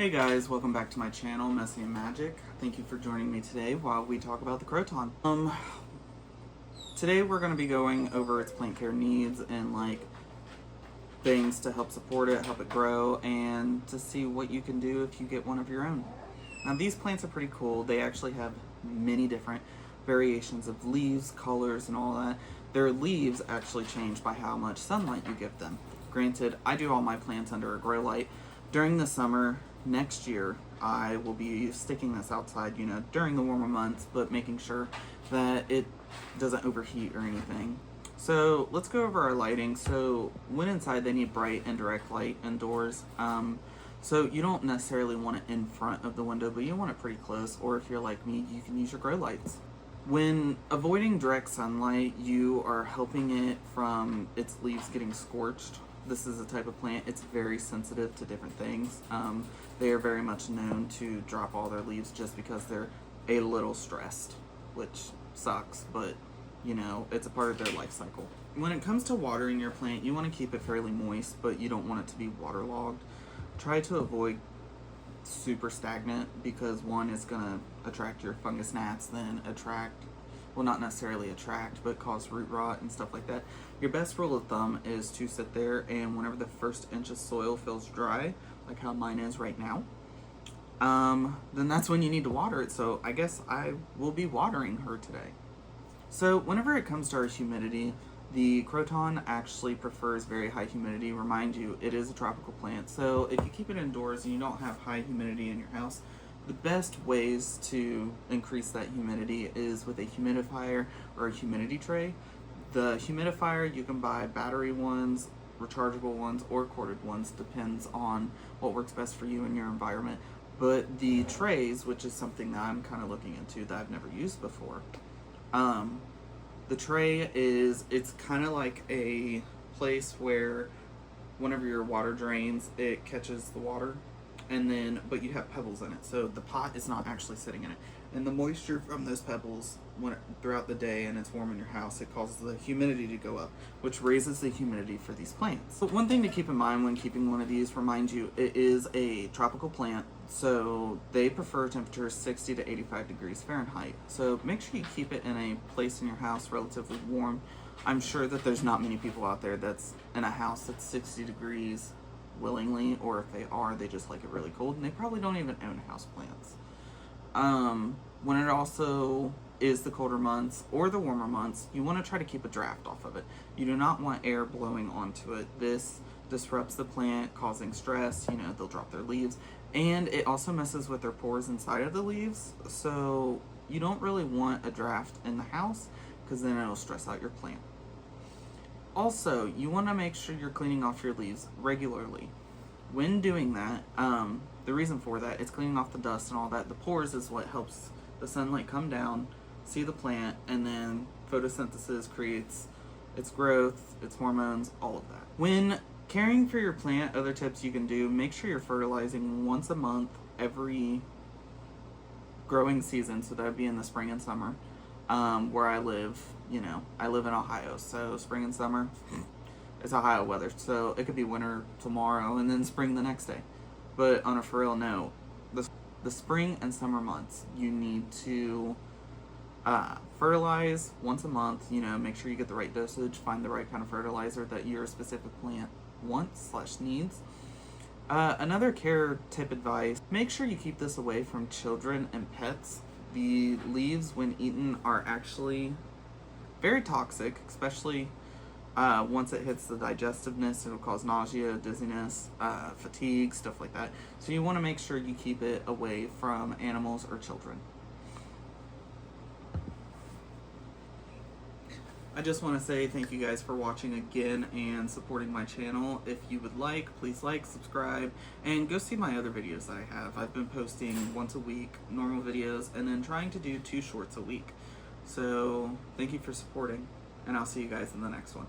Hey guys, welcome back to my channel, Messy and Magic. Thank you for joining me today while we talk about the Croton. Today we're going to be going over its plant care needs and things to help support it, help it grow, and to see what you can do if you get one of your own. Now these plants are pretty cool. They actually have many different variations of leaves, colors, and all that. Their leaves actually change by how much sunlight you give them. Granted, I do all my plants under a grow light. During the summer, next year, I will be sticking this outside, during the warmer months, but making sure that it doesn't overheat or anything. So let's go over our lighting. So when inside, they need bright and direct light indoors. So you don't necessarily want it in front of the window, but you want it pretty close, or if you're like me, you can use your grow lights. When avoiding direct sunlight, you are helping it from its leaves getting scorched. This is a type of plant, it's very sensitive to different things. They are very much known to drop all their leaves just because they're a little stressed, which sucks, but it's a part of their life cycle. When it comes to watering your plant, you want to keep it fairly moist, but you don't want it to be waterlogged. Try to avoid super stagnant because one is going to attract your fungus gnats, then not necessarily attract, but cause root rot and stuff like that. Your best rule of thumb is to sit there, and whenever the first inch of soil feels dry, like how mine is right now, then that's when you need to water it. So I guess I will be watering her today. So whenever it comes to our humidity, the Croton actually prefers very high humidity. Remind you, it is a tropical plant, so if you keep it indoors and you don't have high humidity in your house, the best ways to increase that humidity is with a humidifier or a humidity tray. The humidifier, you can buy battery ones, rechargeable ones, or corded ones, depends on what works best for you and your environment. But the trays, which is something that I'm kind of looking into that I've never used before, the tray it's kind of like a place where whenever your water drains, it catches the water, but you have pebbles in it, so the pot is not actually sitting in it, and the moisture from those pebbles throughout the day, and it's warm in your house, it causes the humidity to go up, which raises the humidity for these plants. But one thing to keep in mind when keeping one of these, remind you, it is a tropical plant, so they prefer temperatures 60 to 85 degrees Fahrenheit. So make sure you keep it in a place in your house relatively warm. I'm sure that there's not many people out there that's in a house that's 60 degrees willingly, or if they are, they just like it really cold, and they probably don't even own house plants. When it also is the colder months or the warmer months, you want to try to keep a draft off of it. You do not want air blowing onto it. This disrupts the plant, causing stress. They'll drop their leaves, and it also messes with their pores inside of the leaves, so you don't really want a draft in the house because then it'll stress out your plant. Also, you want to make sure you're cleaning off your leaves regularly. When doing that, the reason for that, it's cleaning off the dust and all that. The pores is what helps the sunlight come down, see the plant, and then photosynthesis creates its growth, its hormones, all of that. When caring for your plant, other tips you can do, make sure you're fertilizing once a month every growing season, so that would be in the spring and summer. Where I live, I live in Ohio, so spring and summer, it's Ohio weather, so it could be winter tomorrow and then spring the next day. But on a for real note, the spring and summer months, you need to fertilize once a month. Make sure you get the right dosage, find the right kind of fertilizer that your specific plant wants/needs. Another care tip advice, make sure you keep this away from children and pets. The leaves, when eaten, are actually very toxic, especially once it hits the digestiveness. It'll cause nausea, dizziness, fatigue, stuff like that. So you want to make sure you keep it away from animals or children. I just want to say thank you guys for watching again and supporting my channel. If you would like, please like, subscribe, and go see my other videos that I have. I've been posting once a week, normal videos, and then trying to do 2 shorts a week. So thank you for supporting, and I'll see you guys in the next one.